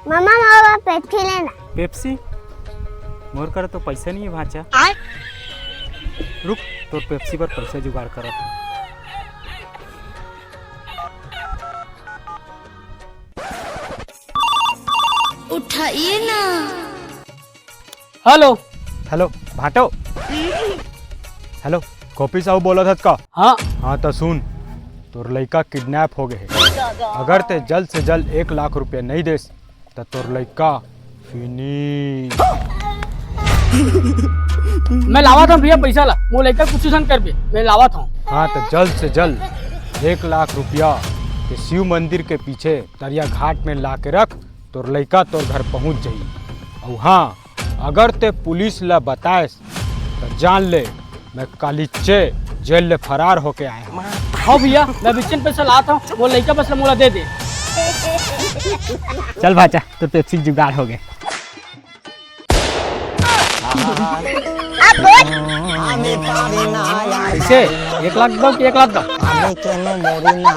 मामा मामा Pepsi लेना। Pepsi मोर कर तो पैसा नहीं है भाचा। रुक तो पेप्सी पर पैसा जुगाड़ कर। उठाइए ना। हेलो हेलो भाटो। हेलो कॉपी साहब बोला था का? हाँ हाँ तो सुन, तोर लड़का किडनैप हो गए। अगर ते जल्द से जल्द 1 लाख रुपया नहीं देस तो तोर लड़का फिनिश। मैं लावा था भैया पैसा ला वो लेकर कुछ संग कर भी मैं लावा था। हाँ तो जल्द से जल्द 1 लाख रुपया के शिव मंदिर के पीछे दरिया घाट में ला के रख, तोर लड़का तोर घर पहुंच जाई। और हाँ, अगर ते पुलिस ला बताएस तो जान ले मैं कालीचे जेल ले फरार होके आया हूँ। हाँ भैया मैं बिचन पैसा लाता हूँ वो लड़का बस मोला दे दे। चल भाचा तो पेप्सी जुगाड़ हो गए। कैसे 1 लाख दो कि 1 लाख दो? আমি কেন মরি না